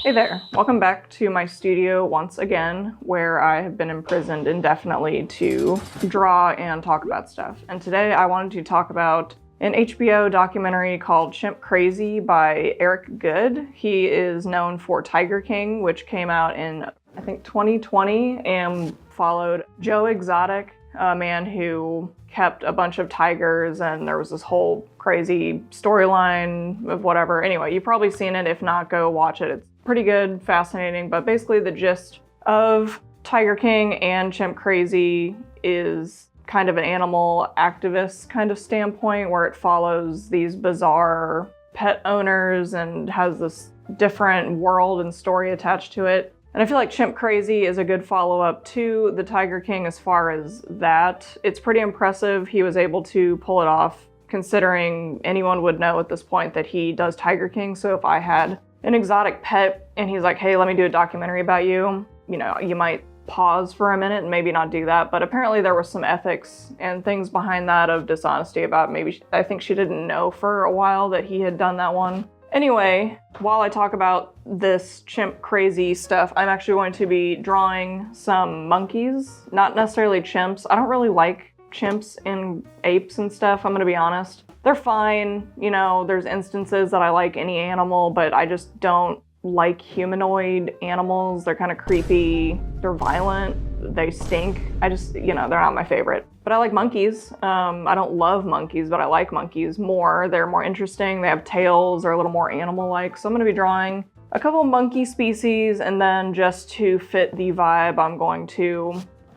Hey there, welcome back to my studio once again, where I have been imprisoned indefinitely to draw and talk about stuff. And today I wanted to talk about an HBO documentary called Chimp Crazy by Eric Goode. He is known for Tiger King, which came out in, I think, 2020 and followed Joe Exotic, a man who kept a bunch of tigers, and there was this whole crazy storyline of whatever. Anyway, you've probably seen it. If not, go watch it. It's pretty good, fascinating, but basically the gist of Tiger King and Chimp Crazy is kind of an animal activist kind of standpoint, where it follows these bizarre pet owners and has this different world and story attached to it. And I feel like Chimp Crazy is a good follow-up to the Tiger King as far as that. It's pretty impressive he was able to pull it off, considering anyone would know at this point that he does Tiger King. So if I had an exotic pet and he's like, hey, let me do a documentary about you, you know, you might pause for a minute and maybe not do that. But apparently there was some ethics and things behind that of dishonesty about maybe, I think she didn't know for a while that he had done that one. Anyway, while I talk about this Chimp Crazy stuff, I'm actually going to be drawing some monkeys, not necessarily chimps. I don't really like chimps and apes and stuff, I'm gonna be honest. They're fine, you know, there's instances that I like any animal, but I just don't like humanoid animals. They're kind of creepy, they're violent, they stink. I just, you know, they're not my favorite. But I like monkeys. I don't love monkeys, but I like monkeys more. They're more interesting, they have tails, they're a little more animal-like. So I'm gonna be drawing a couple monkey species, and then just to fit the vibe, I'm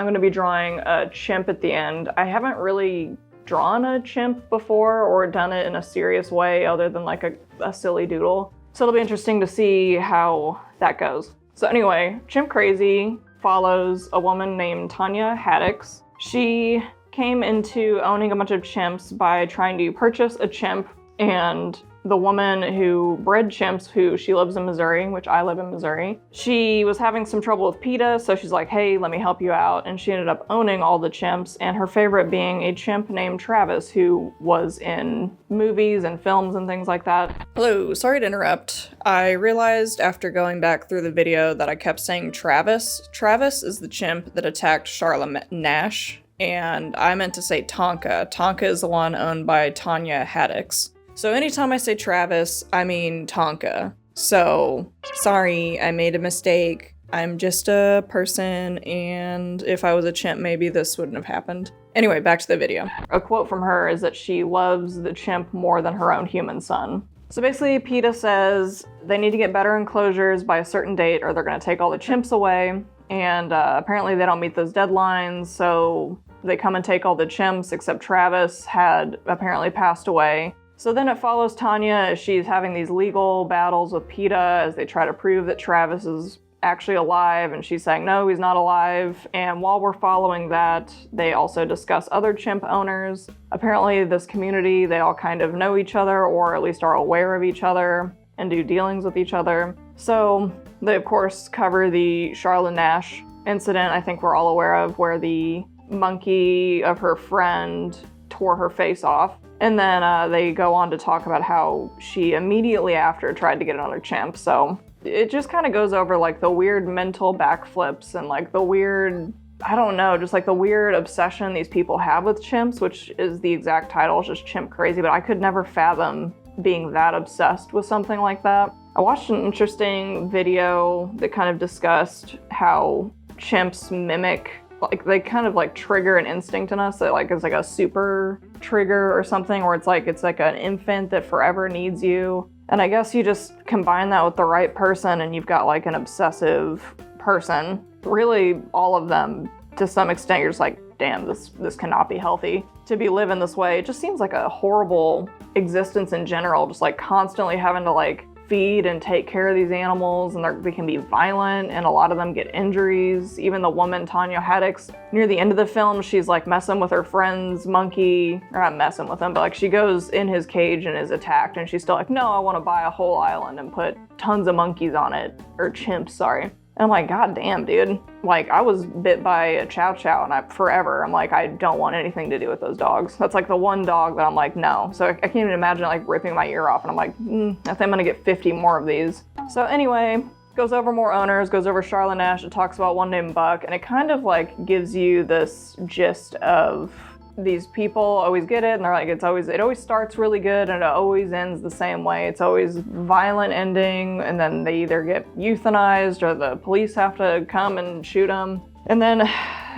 gonna be drawing a chimp at the end. I haven't really drawn a chimp before or done it in a serious way other than like a silly doodle. So it'll be interesting to see how that goes. So anyway, Chimp Crazy follows a woman named Tanya Haddix. She came into owning a bunch of chimps by trying to purchase a chimp, and the woman who bred chimps, she lives in Missouri, which I live in Missouri, she was having some trouble with PETA, so she's like, hey, let me help you out. And she ended up owning all the chimps, and her favorite being a chimp named Travis, who was in movies and films and things like that. Hello, sorry to interrupt. I realized after going back through the video that I kept saying Travis. Travis is the chimp that attacked Charlotte Nash, and I meant to say Tonka. Tonka is the one owned by Tanya Haddix. So anytime I say Travis, I mean Tonka. So, sorry, I made a mistake. I'm just a person, and if I was a chimp, maybe this wouldn't have happened. Anyway, back to the video. A quote from her is that she loves the chimp more than her own human son. So basically, PETA says they need to get better enclosures by a certain date or they're gonna take all the chimps away. And apparently they don't meet those deadlines, so they come and take all the chimps, except Travis had apparently passed away. So then it follows Tanya as she's having these legal battles with PETA as they try to prove that Travis is actually alive, and she's saying, no, he's not alive. And while we're following that, they also discuss other chimp owners. Apparently this community, they all kind of know each other, or at least are aware of each other and do dealings with each other. So they, of course, cover the Charlotte Nash incident, I think we're all aware of, where the monkey of her friend tore her face off. And then they go on to talk about how she immediately after tried to get another chimp. So it just kind of goes over like the weird mental backflips and like the weird, I don't know, just like the weird obsession these people have with chimps, which is the exact title, is just Chimp Crazy. But I could never fathom being that obsessed with something like that. I watched an interesting video that kind of discussed how chimps mimic, like they kind of like trigger an instinct in us that like is like a super trigger or something, where it's like an infant that forever needs you. And I guess you just combine that with the right person and you've got like an obsessive person. Really, all of them, to some extent, you're just like, damn, this cannot be healthy to be living this way. It just seems like a horrible existence in general, just like constantly having to like feed and take care of these animals, and they can be violent, and a lot of them get injuries. Even the woman, Tanya Haddix, near the end of the film, she's like messing with her friend's monkey, or not messing with him, but like she goes in his cage and is attacked, and she's still like, no, I want to buy a whole island and put tons of monkeys on it, or chimps, sorry. And I'm like, God damn, dude. Like, I was bit by a chow chow and forever, I'm like, I don't want anything to do with those dogs. That's like the one dog that I'm like, no. So I can't even imagine like ripping my ear off, and I'm like, I think I'm gonna get 50 more of these. So anyway, Goes over more owners, goes over Charlotte Nash, it talks about one named Buck, and it kind of like gives you this gist of these people always get it, and they're like, it always starts really good and it always ends the same way. It's always violent ending, and then they either get euthanized or the police have to come and shoot them. And then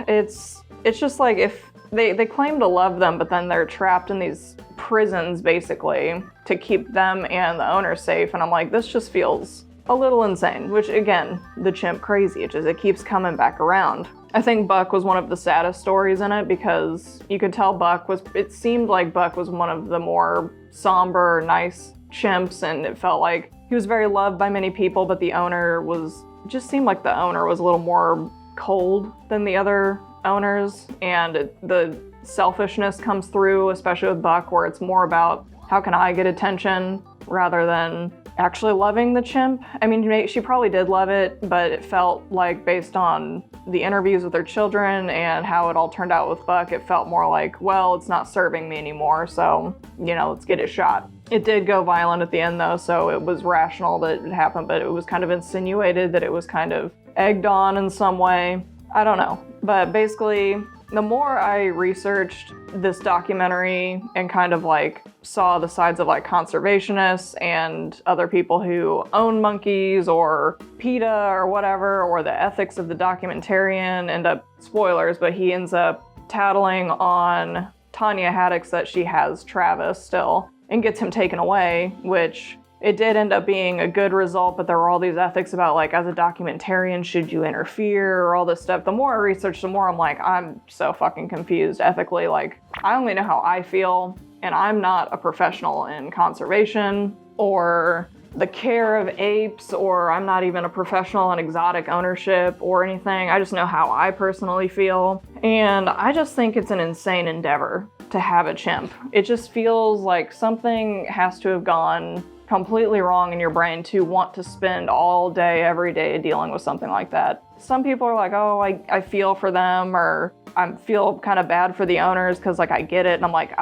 it's just like if they claim to love them, but then they're trapped in these prisons basically to keep them and the owner safe. And I'm like, this just feels a little insane, which again, the Chimp Crazy, it keeps coming back around. I think Buck was one of the saddest stories in it because you could tell it seemed like Buck was one of the more somber, nice chimps, and it felt like he was very loved by many people, but just seemed like the owner was a little more cold than the other owners, and the selfishness comes through, especially with Buck, where it's more about how can I get attention rather than actually loving the chimp. I mean, she probably did love it, but it felt like based on the interviews with her children and how it all turned out with Buck, it felt more like, well, it's not serving me anymore, so, let's get it shot. It did go violent at the end though, so it was rational that it happened, but it was kind of insinuated that it was kind of egged on in some way. I don't know. But basically, the more I researched this documentary and kind of like saw the sides of like conservationists and other people who own monkeys or PETA or whatever, or the ethics of the documentarian, spoilers, but he ends up tattling on Tanya Haddock's that she has Travis still and gets him taken away, which it did end up being a good result, but there were all these ethics about like, as a documentarian, should you interfere or all this stuff. The more I researched, the more I'm like, I'm so fucking confused ethically. Like, I only know how I feel, and I'm not a professional in conservation or the care of apes, or I'm not even a professional in exotic ownership or anything. I just know how I personally feel. And I just think it's an insane endeavor to have a chimp. It just feels like something has to have gone completely wrong in your brain to want to spend all day, every day dealing with something like that. Some people are like, oh, I feel for them, or I feel kind of bad for the owners because like I get it. And I'm like,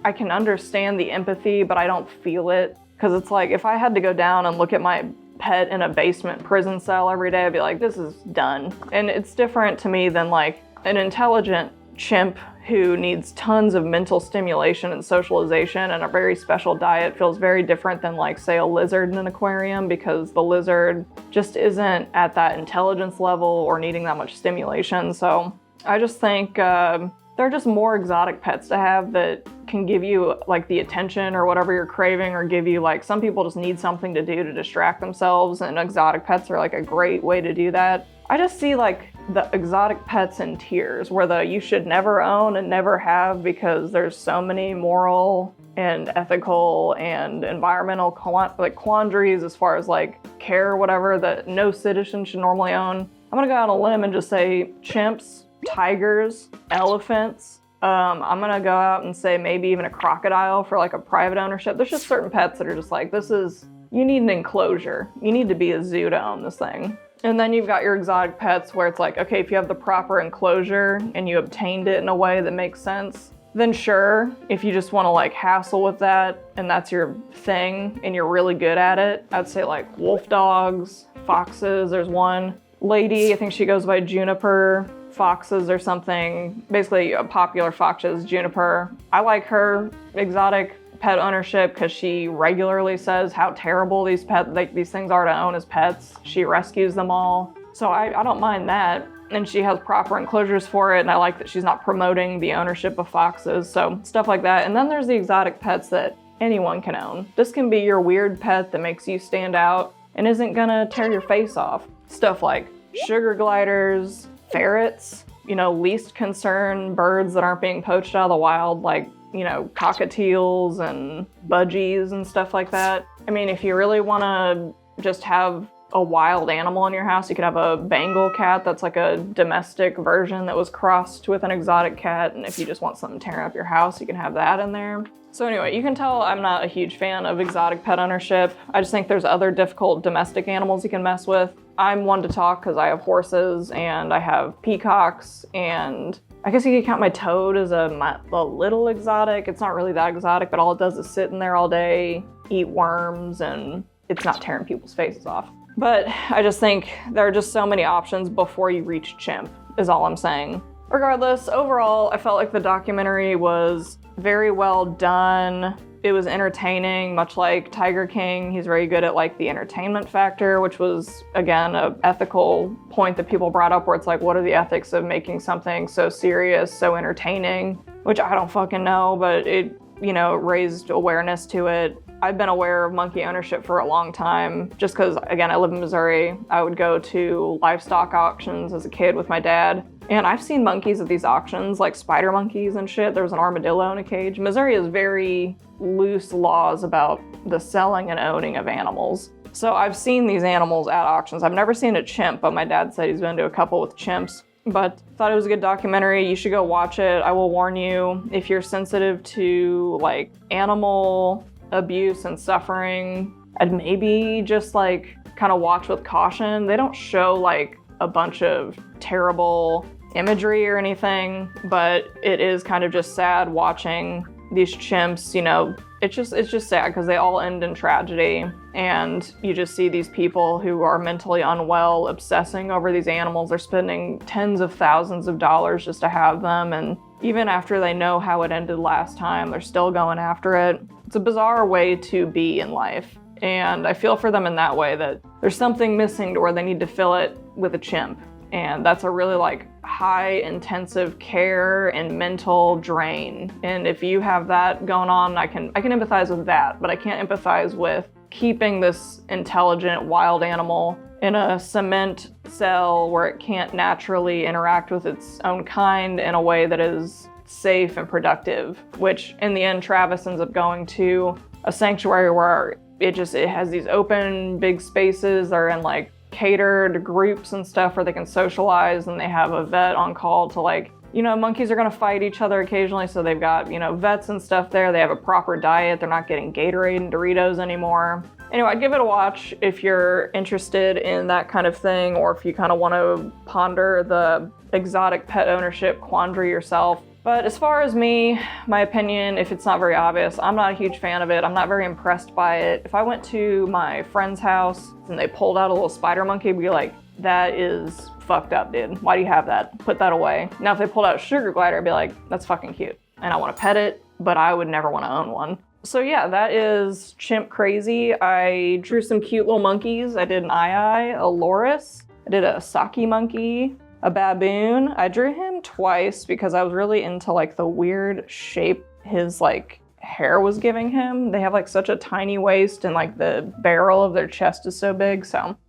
I can understand the empathy, but I don't feel it. Because it's like, if I had to go down and look at my pet in a basement prison cell every day, I'd be like, this is done. And it's different to me than like an intelligent chimp who needs tons of mental stimulation and socialization and a very special diet. Feels very different than like, say, a lizard in an aquarium, because the lizard just isn't at that intelligence level or needing that much stimulation. So I just think they're just more exotic pets to have that can give you like the attention or whatever you're craving, or give you like, some people just need something to do to distract themselves, and exotic pets are like a great way to do that. I just see like the exotic pets in tiers, where you should never own and never have, because there's so many moral and ethical and environmental quandaries as far as like care or whatever that no citizen should normally own. I'm gonna go out on a limb and just say chimps, tigers, elephants. I'm gonna go out and say maybe even a crocodile for like a private ownership. There's just certain pets that are just like, you need an enclosure. You need to be a zoo to own this thing. And then you've got your exotic pets where it's like, okay, if you have the proper enclosure and you obtained it in a way that makes sense, then sure. If you just want to like hassle with that and that's your thing and you're really good at it, I'd say like wolf dogs, foxes. There's one lady, I think she goes by Juniper, foxes or something. Basically a popular fox is Juniper. I like her exotic pet ownership because she regularly says how terrible these things are to own as pets. She rescues them all. So I don't mind that. And she has proper enclosures for it, and I like that she's not promoting the ownership of foxes, so stuff like that. And then there's the exotic pets that anyone can own. This can be your weird pet that makes you stand out and isn't gonna tear your face off. Stuff like sugar gliders, ferrets, least concern birds that aren't being poached out of the wild, like cockatiels and budgies and stuff like that. I mean, if you really want to just have a wild animal in your house, you could have a Bengal cat that's like a domestic version that was crossed with an exotic cat. And if you just want something tearing up your house, you can have that in there. So anyway, you can tell I'm not a huge fan of exotic pet ownership. I just think there's other difficult domestic animals you can mess with. I'm one to talk because I have horses and I have peacocks, and I guess you could count my toad as a little exotic. It's not really that exotic, but all it does is sit in there all day, eat worms, and it's not tearing people's faces off. But I just think there are just so many options before you reach chimp, is all I'm saying. Regardless, overall, I felt like the documentary was very well done. It was entertaining, much like Tiger King. He's very good at like the entertainment factor, which was, again, an ethical point that people brought up where it's like, what are the ethics of making something so serious, so entertaining? Which I don't fucking know, but it, you know, raised awareness to it. I've been aware of monkey ownership for a long time, just because, again, I live in Missouri. I would go to livestock auctions as a kid with my dad, and I've seen monkeys at these auctions, like spider monkeys and shit. There was an armadillo in a cage. Missouri has very loose laws about the selling and owning of animals. So I've seen these animals at auctions. I've never seen a chimp, but my dad said he's been to a couple with chimps. But thought it was a good documentary. You should go watch it. I will warn you, if you're sensitive to like animal abuse and suffering, I'd maybe just like kind of watch with caution. They don't show like a bunch of terrible imagery or anything, but it is kind of just sad watching these chimps, you know. It's just sad because they all end in tragedy, and you just see these people who are mentally unwell obsessing over these animals. They're spending tens of thousands of dollars just to have them, and even after they know how it ended last time, they're still going after it. It's a bizarre way to be in life, and I feel for them in that way, that there's something missing to where they need to fill it with a chimp, and that's a really like high intensive care and mental drain. And if you have that going on, I can empathize with that, but I can't empathize with keeping this intelligent wild animal in a cement cell where it can't naturally interact with its own kind in a way that is safe and productive, which in the end Travis ends up going to a sanctuary where it has these open big spaces that are in like catered groups and stuff where they can socialize, and they have a vet on call to like, you know, monkeys are gonna fight each other occasionally, so they've got, you know, vets and stuff there. They have a proper diet. They're not getting Gatorade and Doritos anymore. Anyway, I'd give it a watch if you're interested in that kind of thing, or if you kind of want to ponder the exotic pet ownership quandary yourself. But as far as me, my opinion, if it's not very obvious, I'm not a huge fan of it. I'm not very impressed by it. If I went to my friend's house and they pulled out a little spider monkey, I'd be like, that is fucked up, dude. Why do you have that? Put that away. Now, if they pulled out a sugar glider, I'd be like, that's fucking cute. And I want to pet it, but I would never want to own one. So yeah, that is Chimp Crazy. I drew some cute little monkeys. I did an eye, a loris. I did a saki monkey, a baboon. I drew him twice because I was really into like the weird shape his like hair was giving him. They have like such a tiny waist, and like the barrel of their chest is so big.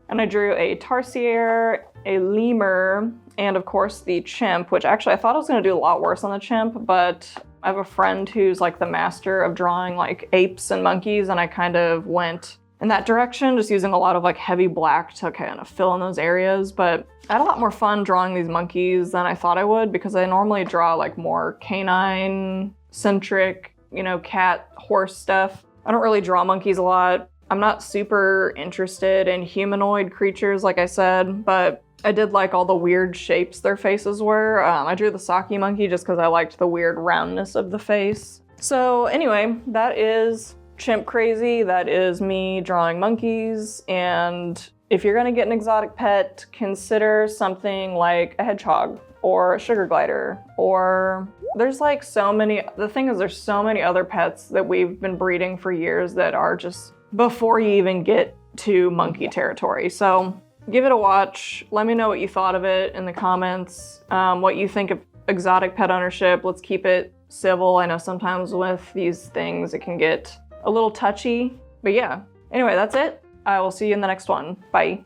And I drew a tarsier, a lemur, and of course the chimp, which actually I thought I was gonna do a lot worse on the chimp, but I have a friend who's like the master of drawing like apes and monkeys, and I kind of went in that direction, just using a lot of like heavy black to kind of fill in those areas. But I had a lot more fun drawing these monkeys than I thought I would, because I normally draw like more canine centric, you know, cat, horse stuff. I don't really draw monkeys a lot. I'm not super interested in humanoid creatures, like I said, but I did like all the weird shapes their faces were. I drew the saki monkey just because I liked the weird roundness of the face. So anyway, that is Chimp Crazy. That is me drawing monkeys. And if you're gonna get an exotic pet, consider something like a hedgehog or a sugar glider, or there's like so many, the thing is there's so many other pets that we've been breeding for years that are just before you even get to monkey territory. So give it a watch. Let me know what you thought of it in the comments, what you think of exotic pet ownership. Let's keep it civil. I know sometimes with these things it can get a little touchy, but yeah. Anyway, that's it. I will see you in the next one. Bye.